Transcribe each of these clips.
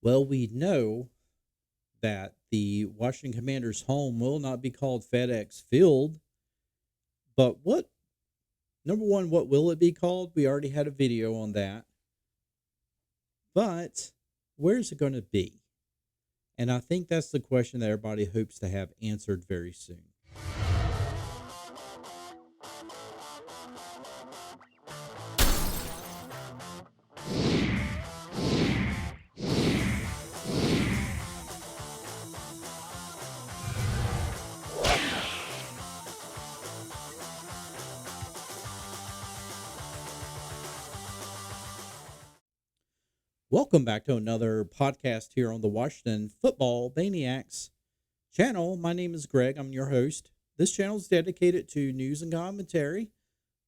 Well, we know that the Washington Commanders' home will not be called FedEx Field, but number one, what will it be called? We already had a video on that. But where's it going to be? And I think that's the question that everybody hopes to have answered very soon. Welcome back to another podcast here on the Washington Football Maniacs channel. My name is Greg. I'm your host. This channel is dedicated to news and commentary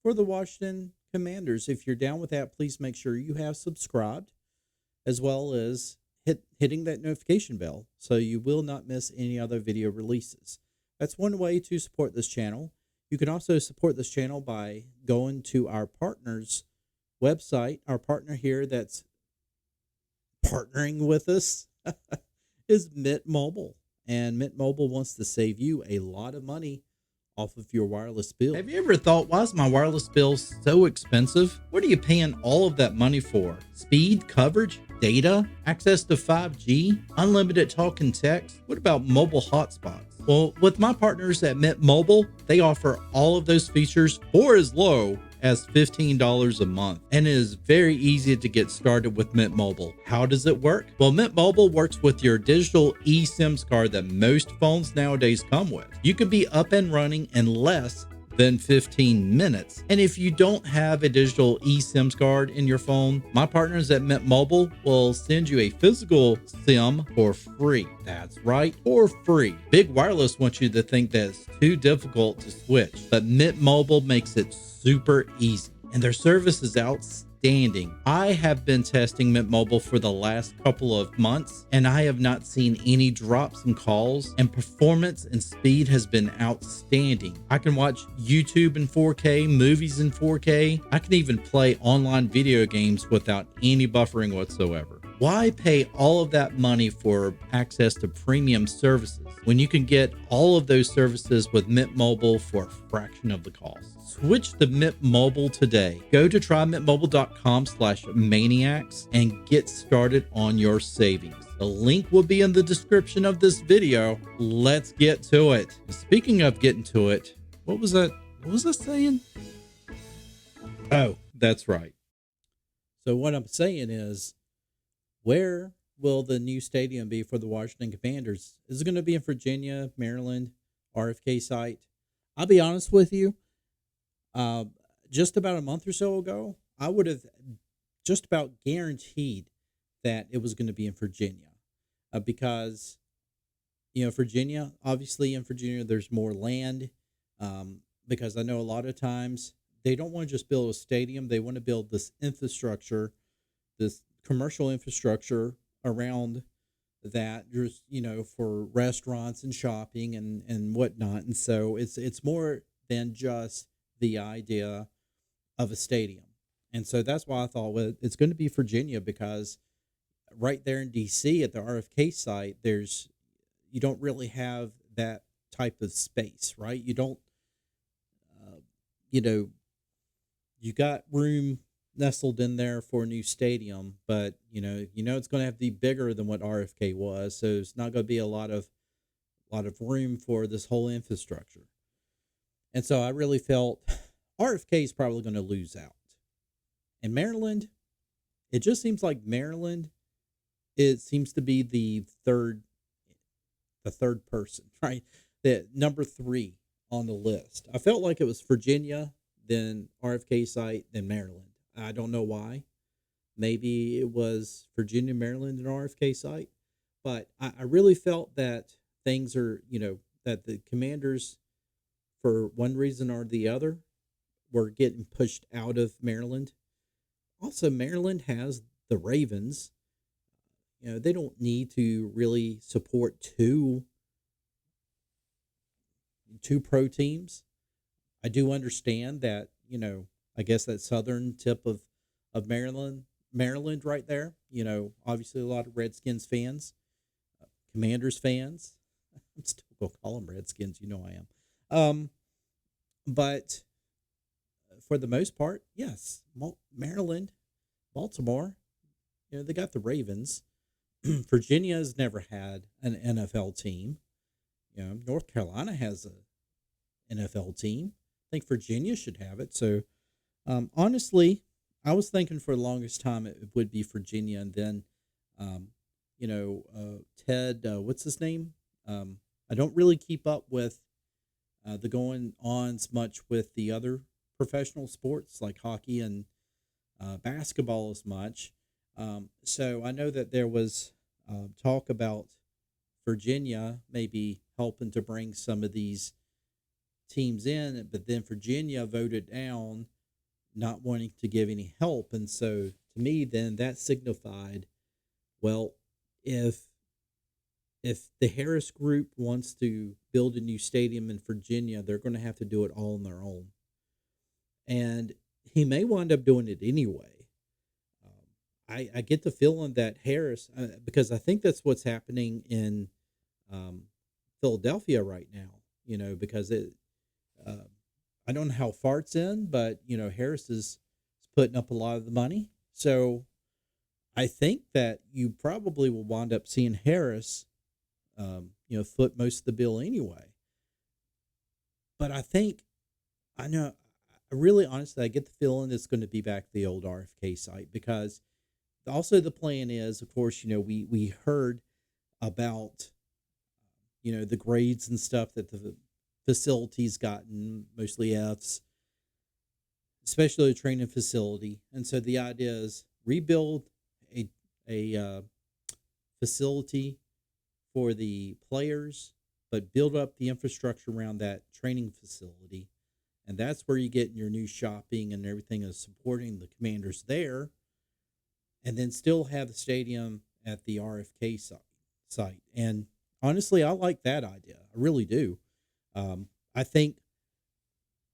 for the Washington Commanders. If you're down with that, please make sure you have subscribed, as well as hitting that notification bell so you will not miss any other video releases. That's one way to support this channel. You can also support this channel by going to our partner's website. Our partner here that's partnering with us is Mint Mobile. And Mint Mobile wants to save you a lot of money off of your wireless bill. Have you ever thought, why is my wireless bill so expensive? What are you paying all of that money for? Speed, coverage, data, access to 5G, unlimited talk and text? What about mobile hotspots? Well, with my partners at Mint Mobile, they offer all of those features for as low as $15 a month, and it is very easy to get started with Mint Mobile. How does it work? Well, Mint Mobile works with your digital eSIMs card that most phones nowadays come with. You can be up and running in less than 15 minutes. And if you don't have a digital eSIMs card in your phone, my partners at Mint Mobile will send you a physical SIM for free. That's right, for free. Big Wireless wants you to think that it's too difficult to switch, but Mint Mobile makes it super easy, and their service is outstanding. I have been testing Mint Mobile for the last couple of months, and I have not seen any drops in calls, and performance and speed has been outstanding. I can watch YouTube in 4K, movies in 4K. I can even play online video games without any buffering whatsoever. Why pay all of that money for access to premium services when you can get all of those services with Mint Mobile for a fraction of the cost? Switch to Mint Mobile today. Go to trymintmobile.com/maniacs and get started on your savings. The link will be in the description of this video. Let's get to it. Speaking of getting to it, what was that? What was I saying? Oh, that's right. So what I'm saying is, where will the new stadium be for the Washington Commanders? Is it going to be in Virginia, Maryland, RFK site? I'll be honest with you. Just about a month or so ago, I would have just about guaranteed that it was going to be in Virginia, because, Virginia, obviously in Virginia, there's more land, because I know a lot of times they don't want to just build a stadium. They want to build this infrastructure, this commercial infrastructure around that, just, for restaurants and shopping and whatnot. And so it's more than just the idea of a stadium. And so that's why I thought, well, it's going to be Virginia, because right there in DC at the RFK site, you don't really have that type of space, right? You don't, you know, you got room nestled in there for a new stadium, but it's going to have to be bigger than what RFK was. So it's not going to be a lot of room for this whole infrastructure. And so I really felt RFK is probably going to lose out. And Maryland, it just seems like Maryland, it seems to be the third person, right? The number 3 on the list. I felt like it was Virginia, then RFK site, then Maryland. I don't know why. Maybe it was Virginia, Maryland, and RFK site. But I really felt that things are, that the Commanders, for one reason or the other, were getting pushed out of Maryland. Also, Maryland has the Ravens. They don't need to really support two pro teams. I do understand that, I guess that southern tip of Maryland Maryland right there. Obviously a lot of Redskins fans, Commanders fans. I'm still gonna call them Redskins. I am. Um, but for the most part, yes, Maryland, Baltimore. They got the Ravens. Virginia has never had an NFL team. North Carolina has a NFL team. I think Virginia should have it. So, honestly, I was thinking for the longest time it would be Virginia, and then, um, Ted, what's his name? I don't really keep up with the going ons much with the other professional sports like hockey and basketball as much. So I know that there was talk about Virginia maybe helping to bring some of these teams in, but then Virginia voted down, not wanting to give any help. And so to me, then that signified, well, if the Harris Group wants to build a new stadium in Virginia, they're going to have to do it all on their own. And he may wind up doing it anyway. I get the feeling that Harris, because I think that's what's happening in um, Philadelphia right now, because uh, I don't know how far it's in, but, Harris is putting up a lot of the money. So I think that you probably will wind up seeing Harris, foot most of the bill anyway. But I know, I really honestly, I get the feeling it's going to be back to the old RFK site because also the plan is, of course, we heard about, the grades and stuff that the facilities gotten, mostly Fs, especially the training facility. And so the idea is rebuild a facility for the players, but build up the infrastructure around that training facility. And that's where you get your new shopping and everything is supporting the Commanders there. And then still have the stadium at the RFK site. And honestly, I like that idea. I really do. Um, I think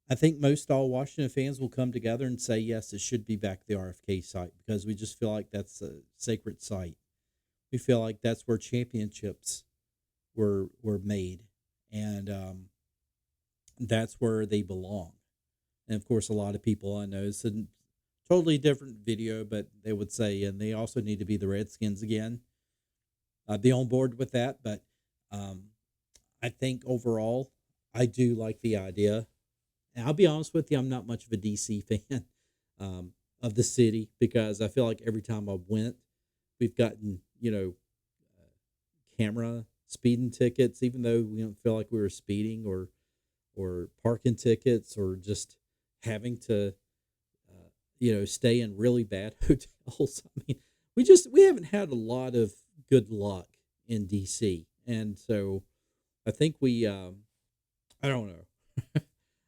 I think most all Washington fans will come together and say yes, it should be back at the RFK site because we just feel like that's a sacred site. We feel like that's where championships were made, and that's where they belong. And of course, a lot of people I know, it's a totally different video, but they would say, and they also need to be the Redskins again. I'd be on board with that, but um, I think overall, I do like the idea. And I'll be honest with you, I'm not much of a DC fan of the city because I feel like every time I went, we've gotten, camera speeding tickets, even though we don't feel like we were speeding or parking tickets or just having to, stay in really bad hotels. I mean, we haven't had a lot of good luck in DC. And so I think I don't know.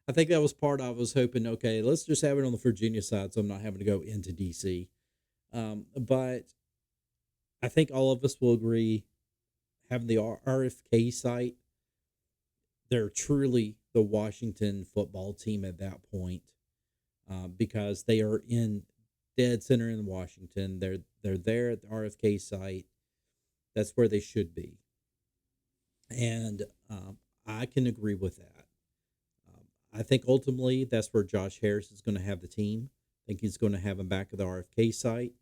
I think that was part I was hoping, okay, let's just have it on the Virginia side so I'm not having to go into DC. But I think all of us will agree having the RFK site, they're truly the Washington football team at that point because they are in dead center in Washington. They're there at the RFK site. That's where they should be. And I can agree with that. I think ultimately that's where Josh Harris is going to have the team. I think he's going to have him back at the RFK site.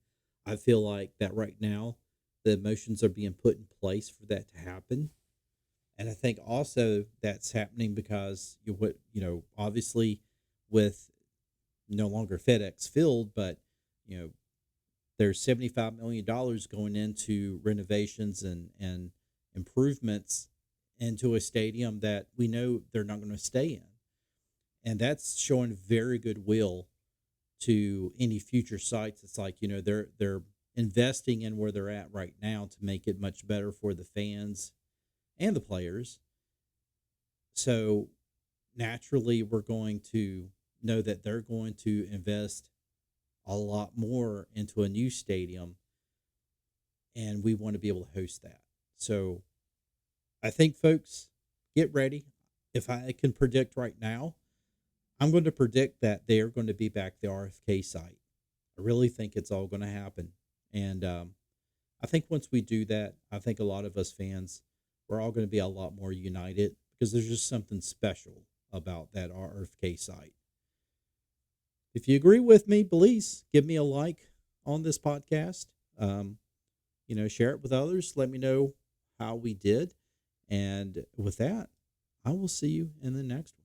I feel like that right now, the emotions are being put in place for that to happen. And I think also that's happening because obviously with no longer FedEx Field, but you know, there's $75 million going into renovations and improvements into a stadium that we know they're not going to stay in. And that's showing very good will to any future sites. It's like, they're investing in where they're at right now to make it much better for the fans and the players. So naturally, we're going to know that they're going to invest a lot more into a new stadium, and we want to be able to host that. So I think, folks, get ready. If I can predict right now, I'm going to predict that they are going to be back at the RFK site. I I really think it's all going to happen. And I think once we do that, I think a lot of us fans, we're all going to be a lot more united because there's just something special about that RFK site. If you agree with me, please give me a like on this podcast. Um, share it with others. Let me know how we did. And with that, I will see you in the next one.